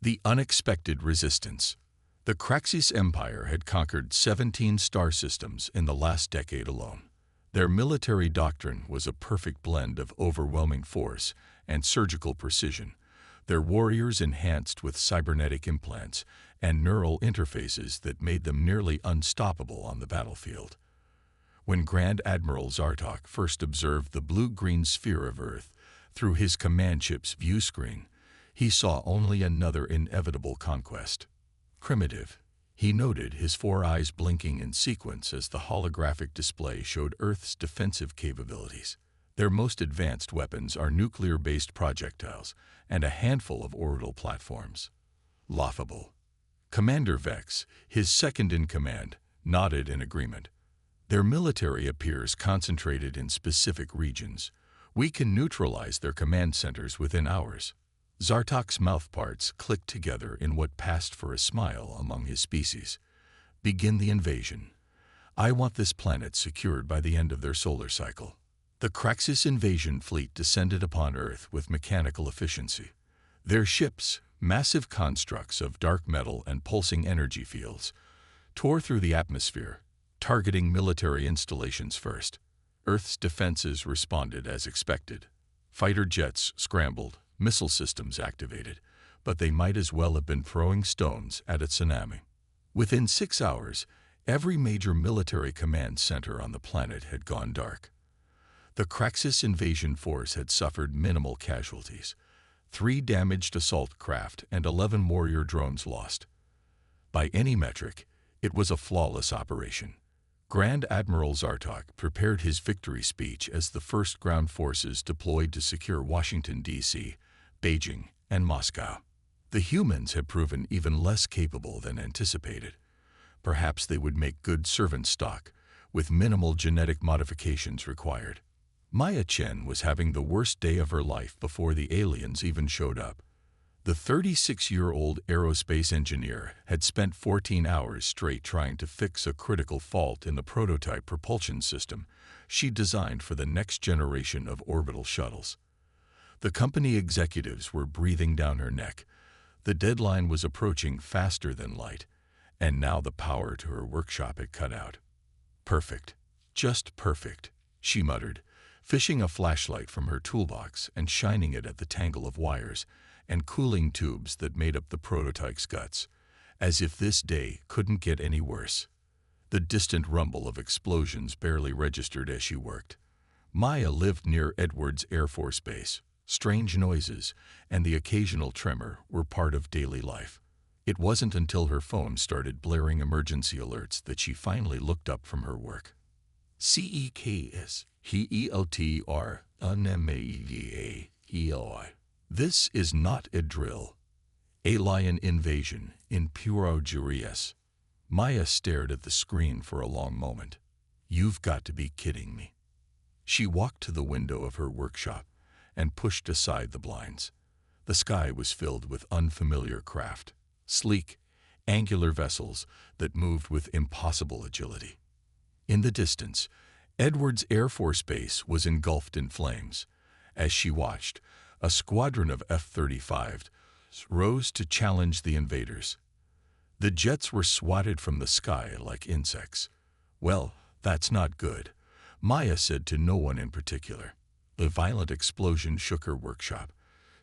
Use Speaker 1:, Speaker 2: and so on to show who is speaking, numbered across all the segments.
Speaker 1: The unexpected resistance. The Galactic Empire had conquered 17 star systems in the last decade alone. Their military doctrine was a perfect blend of overwhelming force and surgical precision, their warriors enhanced with cybernetic implants and neural interfaces that made them nearly unstoppable on the battlefield. When Grand Admiral Zartok first observed the blue-green sphere of Earth through his command ship's view screen, he saw only another inevitable conquest. Primitive. He noted his 4 eyes blinking in sequence as the holographic display showed Earth's defensive capabilities. Their most advanced weapons are nuclear-based projectiles and a handful of orbital platforms. Laughable. Commander Vex, his second-in-command, nodded in agreement. Their military appears concentrated in specific regions. We can neutralize their command centers within hours. Zartok's mouthparts clicked together in what passed for a smile among his species. Begin the invasion. I want this planet secured by the end of their solar cycle. The Galactic invasion fleet descended upon Earth with mechanical efficiency. Their ships, massive constructs of dark metal and pulsing energy fields, tore through the atmosphere, targeting military installations first. Earth's defenses responded as expected. Fighter jets scrambled, missile systems activated, but they might as well have been throwing stones at a tsunami. Within 6 hours, every major military command center on the planet had gone dark. The Galactic invasion force had suffered minimal casualties. 3 damaged assault craft and 11 warrior drones lost. By any metric, it was a flawless operation. Grand Admiral Zartok prepared his victory speech as the first ground forces deployed to secure Washington, D.C., Beijing, and Moscow. The humans had proven even less capable than anticipated. Perhaps they would make good servant stock, with minimal genetic modifications required. Maya Chen was having the worst day of her life before the aliens even showed up. The 36-year-old aerospace engineer had spent 14 hours straight trying to fix a critical fault in the prototype propulsion system she designed for the next generation of orbital shuttles. The company executives were breathing down her neck. The deadline was approaching faster than light, and now the power to her workshop had cut out. Perfect. Just perfect, she muttered, fishing a flashlight from her toolbox and shining it at the tangle of wires and cooling tubes that made up the prototype's guts, as if this day couldn't get any worse. The distant rumble of explosions barely registered as she worked. Maya lived near Edwards Air Force Base. Strange noises and the occasional tremor were part of daily life. It wasn't until her phone started blaring emergency alerts that she finally looked up from her work. CEKS, HELTR, UNMAEDA, This is not a drill. Alien invasion in puro Jurius. Maya stared at the screen for a long moment. You've got to be kidding me. She walked to the window of her workshop and pushed aside the blinds. The sky was filled with unfamiliar craft, sleek, angular vessels that moved with impossible agility. In the distance, Edwards Air Force Base was engulfed in flames. As she watched, a squadron of F-35s rose to challenge the invaders. The jets were swatted from the sky like insects. Well, that's not good, Maya said to no one in particular. The violent explosion shook her workshop,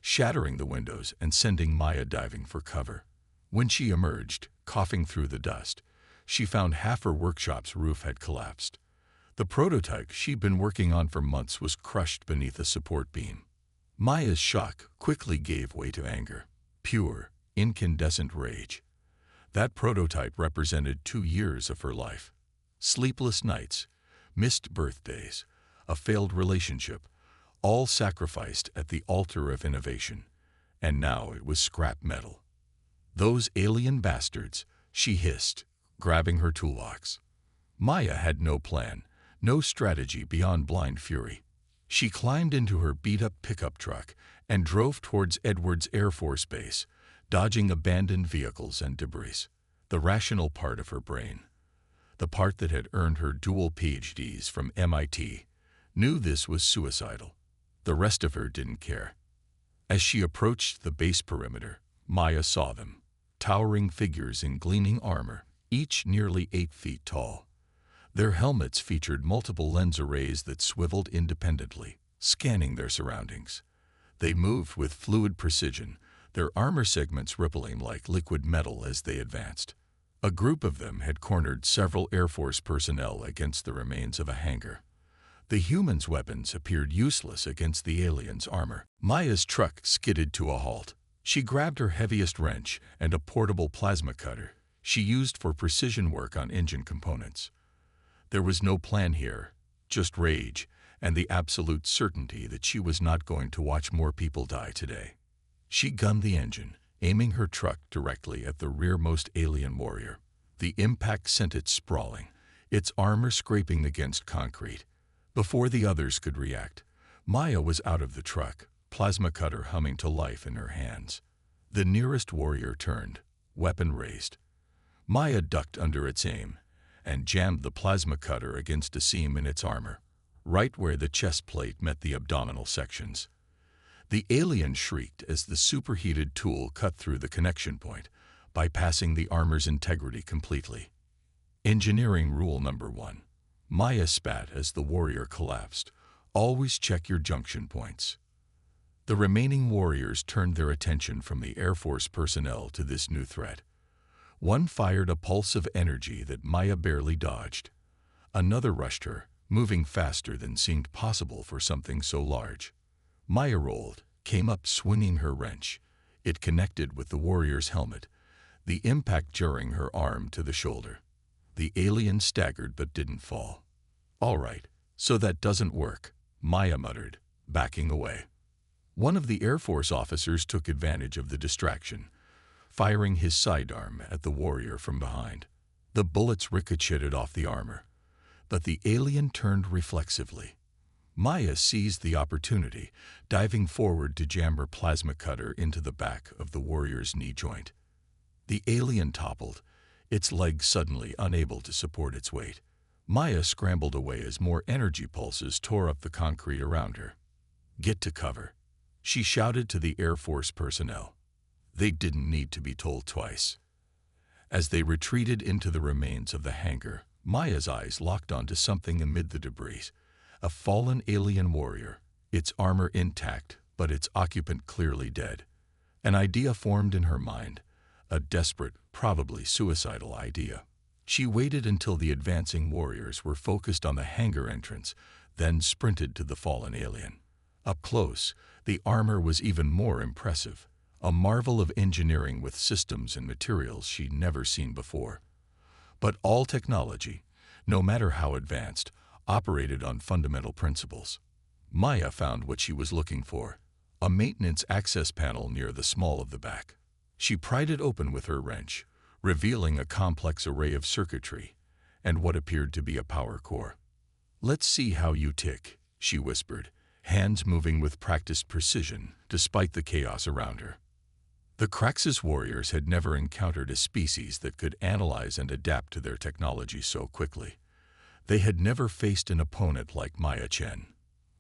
Speaker 1: shattering the windows and sending Maya diving for cover. When she emerged, coughing through the dust, she found half her workshop's roof had collapsed. The prototype she'd been working on for months was crushed beneath a support beam. Maya's shock quickly gave way to anger, pure, incandescent rage. That prototype represented 2 years of her life. Sleepless nights, missed birthdays, a failed relationship, all sacrificed at the altar of innovation. And now it was scrap metal. Those alien bastards, she hissed, grabbing her toolbox. Maya had no plan, no strategy beyond blind fury. She climbed into her beat-up pickup truck and drove towards Edwards Air Force Base, dodging abandoned vehicles and debris. The rational part of her brain, the part that had earned her dual PhDs from MIT, knew this was suicidal. The rest of her didn't care. As she approached the base perimeter, Maya saw them, towering figures in gleaming armor, each nearly 8 feet tall. Their helmets featured multiple lens arrays that swiveled independently, scanning their surroundings. They moved with fluid precision, their armor segments rippling like liquid metal as they advanced. A group of them had cornered several Air Force personnel against the remains of a hangar. The humans' weapons appeared useless against the aliens' armor. Maya's truck skidded to a halt. She grabbed her heaviest wrench and a portable plasma cutter she used for precision work on engine components. There was no plan here, just rage and the absolute certainty that she was not going to watch more people die today. She gunned the engine, aiming her truck directly at the rearmost alien warrior. The impact sent it sprawling, its armor scraping against concrete. Before the others could react, Maya was out of the truck, plasma cutter humming to life in her hands. The nearest warrior turned, weapon raised. Maya ducked under its aim and jammed the plasma cutter against a seam in its armor, right where the chest plate met the abdominal sections. The alien shrieked as the superheated tool cut through the connection point, bypassing the armor's integrity completely. Engineering rule number 1. Maya spat as the warrior collapsed. Always check your junction points. The remaining warriors turned their attention from the Air Force personnel to this new threat. One fired a pulse of energy that Maya barely dodged. Another rushed her, moving faster than seemed possible for something so large. Maya rolled, came up swinging her wrench. It connected with the warrior's helmet, the impact jarring her arm to the shoulder. The alien staggered but didn't fall. "All right, so that doesn't work," Maya muttered, backing away. One of the Air Force officers took advantage of the distraction, firing his sidearm at the warrior from behind. The bullets ricocheted off the armor, but the alien turned reflexively. Maya seized the opportunity, diving forward to jam her plasma cutter into the back of the warrior's knee joint. The alien toppled, its legs suddenly unable to support its weight. Maya scrambled away as more energy pulses tore up the concrete around her. "Get to cover," she shouted to the Air Force personnel. They didn't need to be told twice. As they retreated into the remains of the hangar, Maya's eyes locked onto something amid the debris. A fallen alien warrior, its armor intact, but its occupant clearly dead. An idea formed in her mind, a desperate, probably suicidal idea. She waited until the advancing warriors were focused on the hangar entrance, then sprinted to the fallen alien. Up close, the armor was even more impressive, a marvel of engineering with systems and materials she'd never seen before. But all technology, no matter how advanced, operated on fundamental principles. Maya found what she was looking for, a maintenance access panel near the small of the back. She pried it open with her wrench, revealing a complex array of circuitry and what appeared to be a power core. "Let's see how you tick," she whispered, hands moving with practiced precision despite the chaos around her. The Craxus warriors had never encountered a species that could analyze and adapt to their technology so quickly. They had never faced an opponent like Maya Chen.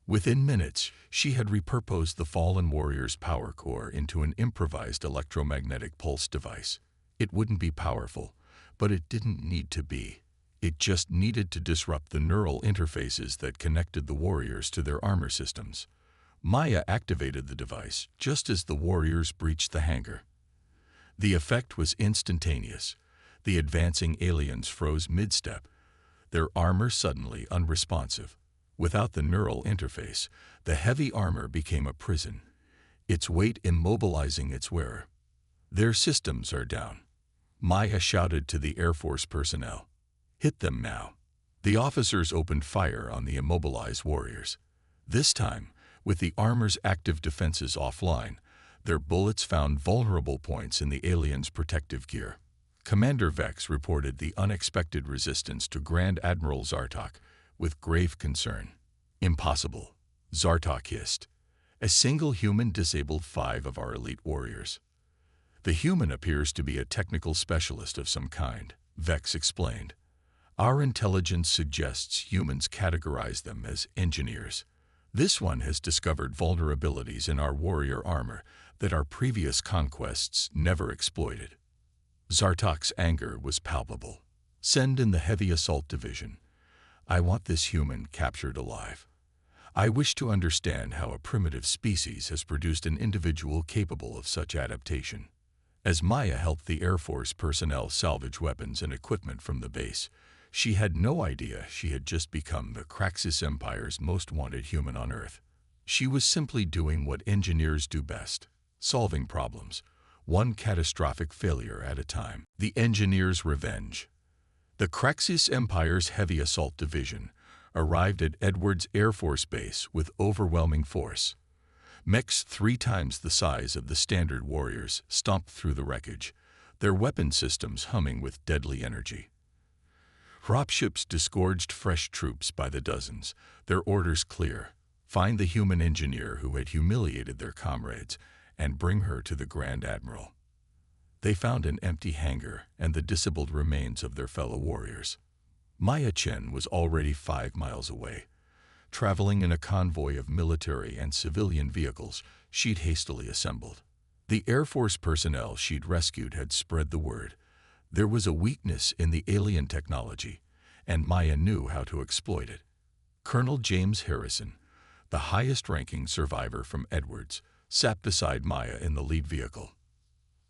Speaker 1: Within minutes, she had repurposed the fallen warrior's power core into an improvised electromagnetic pulse device. It wouldn't be powerful, but it didn't need to be. It just needed to disrupt the neural interfaces that connected the warriors to their armor systems. Maya activated the device just as the warriors breached the hangar. The effect was instantaneous. The advancing aliens froze mid-step, their armor suddenly unresponsive. Without the neural interface, the heavy armor became a prison, its weight immobilizing its wearer. "Their systems are down," Maya shouted to the Air Force personnel. "Hit them now." The officers opened fire on the immobilized warriors. This time, with the armor's active defenses offline, their bullets found vulnerable points in the aliens' protective gear. Commander Vex reported the unexpected resistance to Grand Admiral Zartok with grave concern. "Impossible," Zartok hissed. "A single human disabled 5 of our elite warriors." "The human appears to be a technical specialist of some kind," Vex explained. "Our intelligence suggests humans categorize them as engineers. This one has discovered vulnerabilities in our warrior armor that our previous conquests never exploited. Zartok's anger was palpable. Send in the heavy assault division. I want this human captured alive. I wish to understand how a primitive species has produced an individual capable of such adaptation. As Maya helped the Air Force personnel salvage weapons and equipment from the base, she had no idea she had just become the Craxis Empire's most wanted human on Earth. She was simply doing what engineers do best, solving problems, one catastrophic failure at a time. The Engineer's Revenge. The Craxis Empire's Heavy Assault Division arrived at Edwards Air Force Base with overwhelming force. Mechs 3 times the size of the standard warriors stomped through the wreckage, their weapon systems humming with deadly energy. Dropships disgorged fresh troops by the dozens, their orders clear: find the human engineer who had humiliated their comrades and bring her to the Grand Admiral. They found an empty hangar and the disheveled remains of their fellow warriors. Maya Chen was already 5 miles away. Traveling in a convoy of military and civilian vehicles she'd hastily assembled. The Air Force personnel she'd rescued had spread the word. There was a weakness in the alien technology, and Maya knew how to exploit it. Colonel James Harrison, the highest-ranking survivor from Edwards, sat beside Maya in the lead vehicle.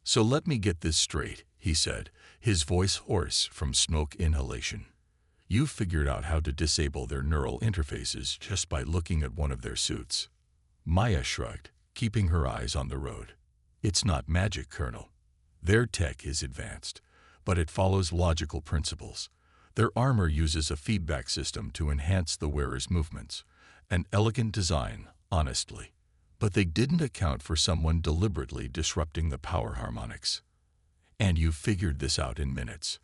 Speaker 1: "So let me get this straight," he said, his voice hoarse from smoke inhalation. "You've figured out how to disable their neural interfaces just by looking at one of their suits." Maya shrugged, keeping her eyes on the road. "It's not magic, Colonel. Their tech is advanced, but it follows logical principles. Their armor uses a feedback system to enhance the wearer's movements. An elegant design, honestly. But they didn't account for someone deliberately disrupting the power harmonics. And you've figured this out in minutes.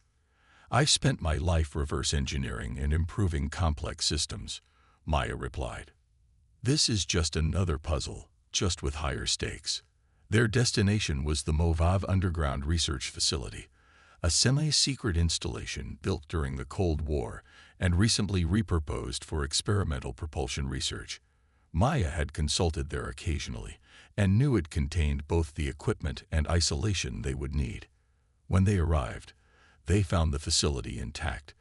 Speaker 1: I've spent my life reverse engineering and improving complex systems," Maya replied. "This is just another puzzle, just with higher stakes." Their destination was the Movav Underground Research Facility, a semi-secret installation built during the Cold War and recently repurposed for experimental propulsion research. Maya had consulted there occasionally and knew it contained both the equipment and isolation they would need. When they arrived, they found the facility intact.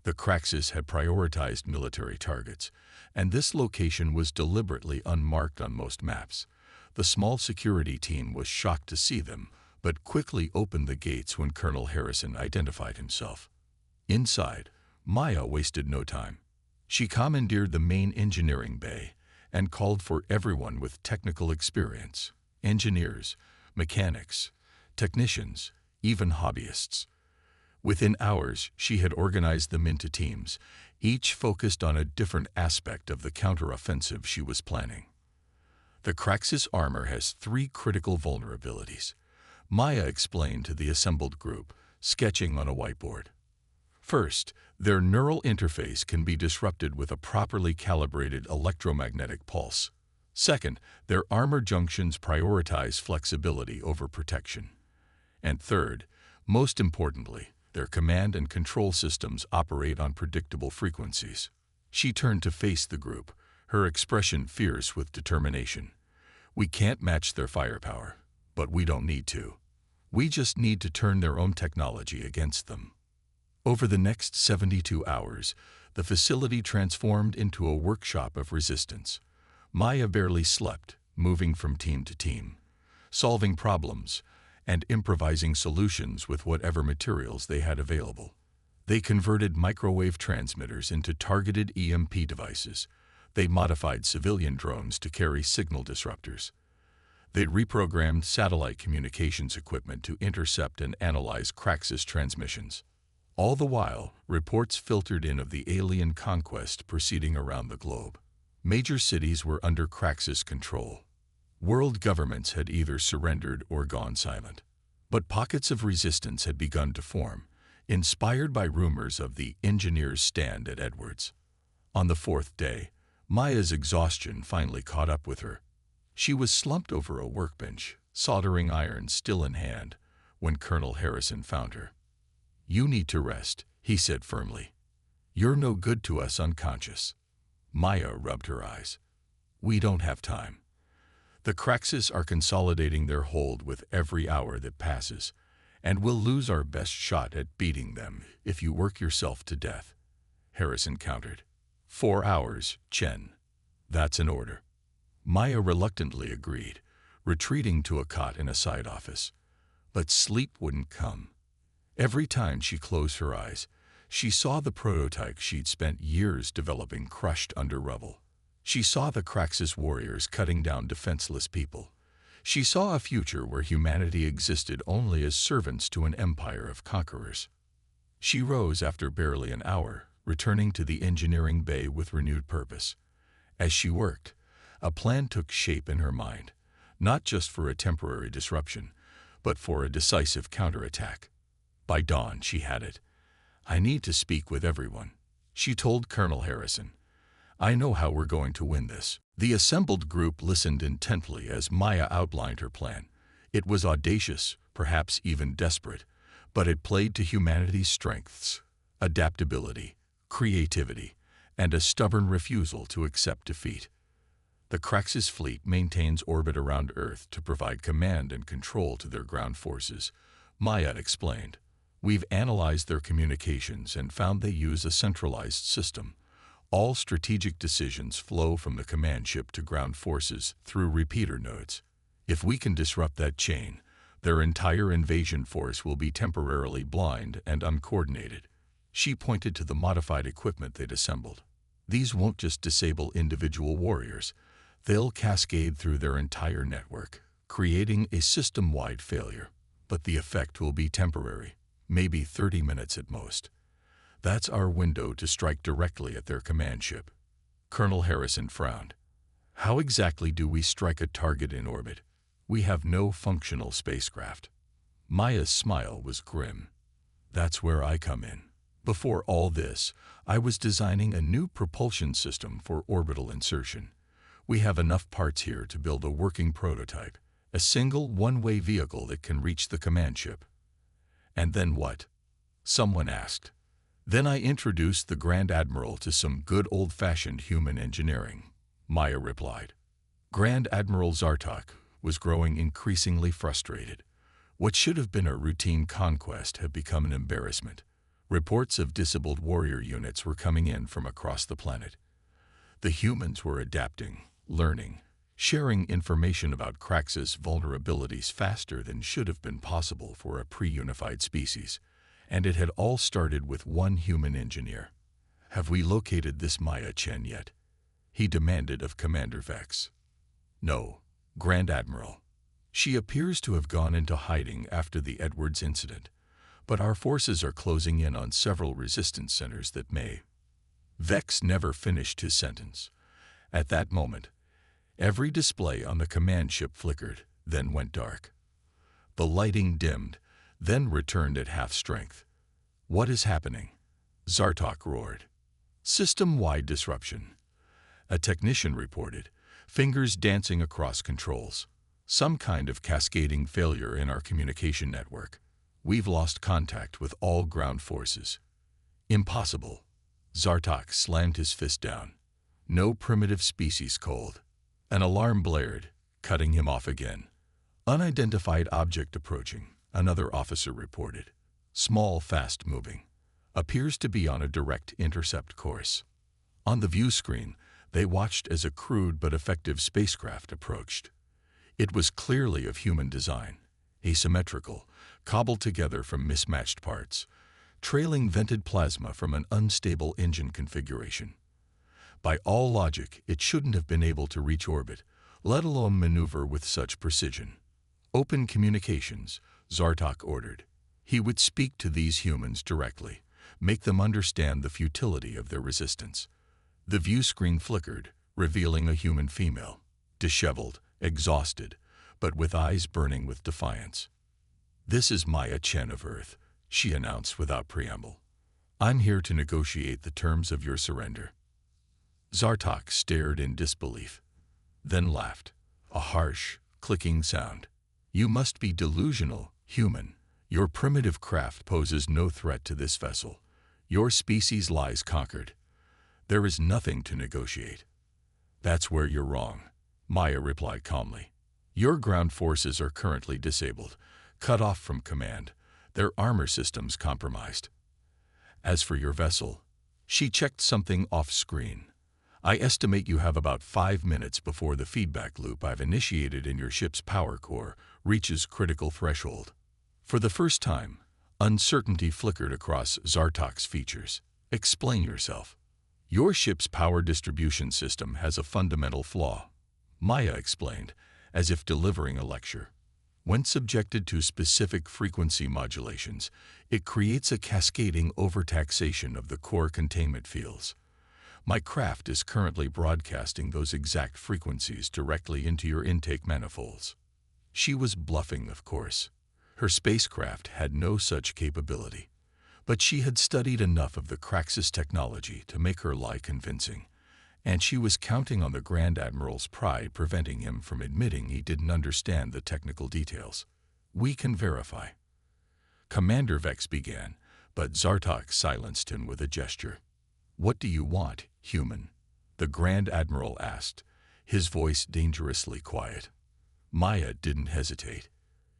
Speaker 1: The Craxis had prioritized military targets, and this location was deliberately unmarked on most maps. The small security team was shocked to see them, but quickly opened the gates when Colonel Harrison identified himself. Inside, Maya wasted no time. She commandeered the main engineering bay and called for everyone with technical experience: engineers, mechanics, technicians, even hobbyists. Within hours, she had organized them into teams, each focused on a different aspect of the counteroffensive she was planning. "The Craxis armor has 3 critical vulnerabilities," Maya explained to the assembled group, sketching on a whiteboard. "First, their neural interface can be disrupted with a properly calibrated electromagnetic pulse. Second, their armor junctions prioritize flexibility over protection. And third, most importantly, their command and control systems operate on predictable frequencies." She turned to face the group, her expression fierce with determination. "We can't match their firepower, but we don't need to. We just need to turn their own technology against them." Over the next 72 hours, the facility transformed into a workshop of resistance. Maya barely slept, moving from team to team, solving problems, and improvising solutions with whatever materials they had available. They converted microwave transmitters into targeted EMP devices. They modified civilian drones to carry signal disruptors. They reprogrammed satellite communications equipment to intercept and analyze Craxis transmissions. All the while, reports filtered in of the alien conquest proceeding around the globe. Major cities were under Craxis control. World governments had either surrendered or gone silent. But pockets of resistance had begun to form, inspired by rumors of the engineers' stand at Edwards. On the 4th day, Maya's exhaustion finally caught up with her. She was slumped over a workbench, soldering iron still in hand, when Colonel Harrison found her. "You need to rest," he said firmly. "You're no good to us unconscious." Maya rubbed her eyes. "We don't have time. The Craxis are consolidating their hold with every hour that passes, and we'll lose our best shot at beating them if you work yourself to death," Harrison countered. 4 hours, Chen. That's an order." Maya reluctantly agreed, retreating to a cot in a side office. But sleep wouldn't come. Every time she closed her eyes, she saw the prototype she'd spent years developing crushed under rubble. She saw the Craxis warriors cutting down defenseless people. She saw a future where humanity existed only as servants to an empire of conquerors. She rose after barely an hour, returning to the engineering bay with renewed purpose. As she worked, a plan took shape in her mind, not just for a temporary disruption, but for a decisive counterattack. By dawn, she had it. "I need to speak with everyone," she told Colonel Harrison. "I know how we're going to win this." The assembled group listened intently as Maya outlined her plan. It was audacious, perhaps even desperate, but it played to humanity's strengths: adaptability, creativity, and a stubborn refusal to accept defeat. The Craxis fleet maintains orbit around Earth to provide command and control to their ground forces, Maya explained. "We've analyzed their communications and found they use a centralized system. All strategic decisions flow from the command ship to ground forces through repeater nodes. If we can disrupt that chain, their entire invasion force will be temporarily blind and uncoordinated." She pointed to the modified equipment they'd assembled. "These won't just disable individual warriors. They'll cascade through their entire network, creating a system-wide failure. But the effect will be temporary, maybe 30 minutes at most. That's our window to strike directly at their command ship." Colonel Harrison frowned. "How exactly do we strike a target in orbit? We have no functional spacecraft." Maya's smile was grim. "That's where I come in. Before all this, I was designing a new propulsion system for orbital insertion. We have enough parts here to build a working prototype, a single one-way vehicle that can reach the command ship." "And then what?" someone asked. "Then I introduced the Grand Admiral to some good old-fashioned human engineering," Maya replied. Grand Admiral Zartok was growing increasingly frustrated. What should have been a routine conquest had become an embarrassment. Reports of disabled warrior units were coming in from across the planet. The humans were adapting, learning, sharing information about Craxis vulnerabilities faster than should have been possible for a pre-unified species. And it had all started with one human engineer. "Have we located this Maya Chen yet?" he demanded of Commander Vex. "No, Grand Admiral. She appears to have gone into hiding after the Edwards incident, but our forces are closing in on several resistance centers that may—" Vex never finished his sentence. At that moment, every display on the command ship flickered, then went dark. The lighting dimmed, then returned at half strength. "What is happening?" Zartok roared. "System-wide disruption," a technician reported, fingers dancing across controls. "Some kind of cascading failure in our communication network. We've lost contact with all ground forces." "Impossible." Zartok slammed his fist down. "No primitive species cold." An alarm blared, cutting him off again. "Unidentified object approaching," another officer reported. "Small, fast-moving. Appears to be on a direct intercept course." On the view screen, they watched as a crude but effective spacecraft approached. It was clearly of human design, asymmetrical, cobbled together from mismatched parts, trailing vented plasma from an unstable engine configuration. By all logic, it shouldn't have been able to reach orbit, let alone maneuver with such precision. "Open communications," Zartok ordered. He would speak to these humans directly, make them understand the futility of their resistance. The view screen flickered, revealing a human female, disheveled, exhausted, but with eyes burning with defiance. "This is Maya Chen of Earth," she announced without preamble. "I'm here to negotiate the terms of your surrender." Zartok stared in disbelief, then laughed, a harsh, clicking sound. "You must be delusional, human. Your primitive craft poses no threat to this vessel. Your species lies conquered. There is nothing to negotiate." "That's where you're wrong." Maya replied calmly. Your ground forces are currently disabled, cut off from command, their armor systems compromised. As for your vessel, she checked something off-screen. I estimate you have about 5 minutes before the feedback loop I've initiated in your ship's power core reaches critical threshold. For the first time, uncertainty flickered across Zartok's features. Explain yourself. Your ship's power distribution system has a fundamental flaw, Maya explained, as if delivering a lecture. When subjected to specific frequency modulations, it creates a cascading overtaxation of the core containment fields. My craft is currently broadcasting those exact frequencies directly into your intake manifolds. She was bluffing, of course. Her spacecraft had no such capability. But she had studied enough of the Craxus technology to make her lie convincing, and she was counting on the Grand Admiral's pride preventing him from admitting he didn't understand the technical details. We can verify. Commander Vex began, but Zartok silenced him with a gesture. What do you want, human? The Grand Admiral asked, his voice dangerously quiet. Maya didn't hesitate.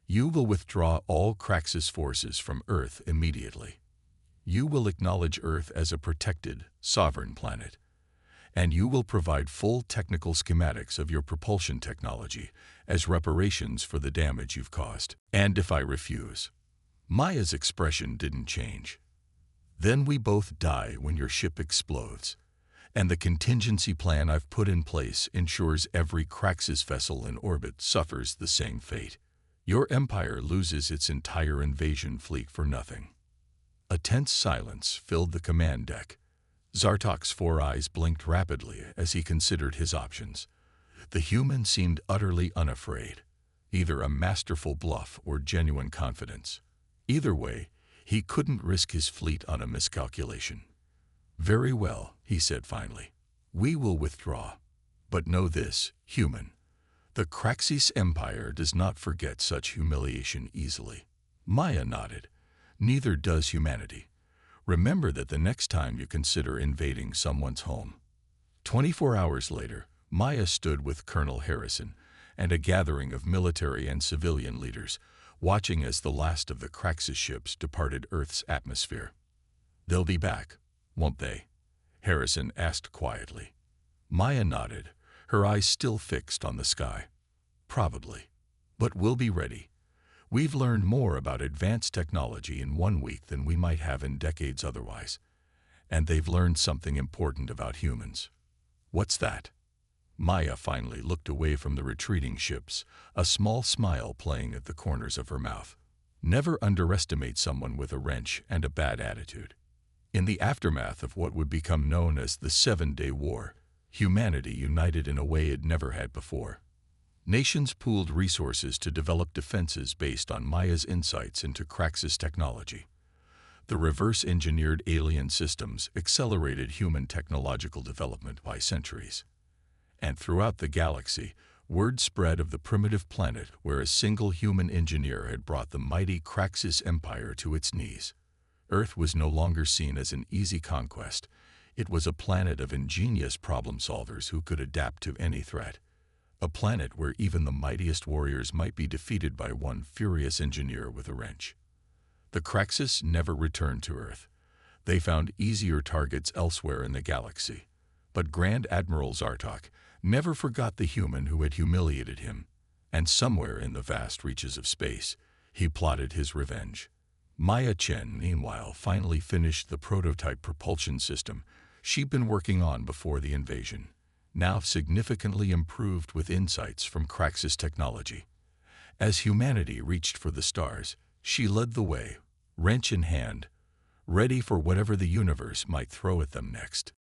Speaker 1: You will withdraw all Craxus forces from Earth immediately. You will acknowledge Earth as a protected, sovereign planet. And you will provide full technical schematics of your propulsion technology as reparations for the damage you've caused. And if I refuse? Maya's expression didn't change. Then we both die when your ship explodes. And the contingency plan I've put in place ensures every Craxus vessel in orbit suffers the same fate. Your empire loses its entire invasion fleet for nothing. A tense silence filled the command deck. Zartok's 4 eyes blinked rapidly as he considered his options. The human seemed utterly unafraid, either a masterful bluff or genuine confidence. Either way, he couldn't risk his fleet on a miscalculation. Very well, he said finally. We will withdraw. But know this, human. The Craxus Empire does not forget such humiliation easily. Maya nodded. Neither does humanity. Remember that the next time you consider invading someone's home. 24 hours later, Maya stood with Colonel Harrison and a gathering of military and civilian leaders, watching as the last of the Craxus ships departed Earth's atmosphere. They'll be back, won't they? Harrison asked quietly. Maya nodded, her eyes still fixed on the sky. Probably. But we'll be ready. We've learned more about advanced technology in 1 week than we might have in decades otherwise. And they've learned something important about humans. What's that? Maya finally looked away from the retreating ships, a small smile playing at the corners of her mouth. Never underestimate someone with a wrench and a bad attitude. In the aftermath of what would become known as the 7-Day War, humanity united in a way it never had before. Nations pooled resources to develop defenses based on Maya's insights into Craxus technology. The reverse-engineered alien systems accelerated human technological development by centuries. And throughout the galaxy, word spread of the primitive planet where a single human engineer had brought the mighty Craxus Empire to its knees. Earth was no longer seen as an easy conquest. It was a planet of ingenious problem-solvers who could adapt to any threat. A planet where even the mightiest warriors might be defeated by one furious engineer with a wrench. The Craxus never returned to Earth. They found easier targets elsewhere in the galaxy. But Grand Admiral Zartok never forgot the human who had humiliated him, and somewhere in the vast reaches of space, he plotted his revenge. Maya Chen, meanwhile, finally finished the prototype propulsion system she'd been working on before the invasion, now significantly improved with insights from Craxus technology. As humanity reached for the stars, she led the way, wrench in hand, ready for whatever the universe might throw at them next.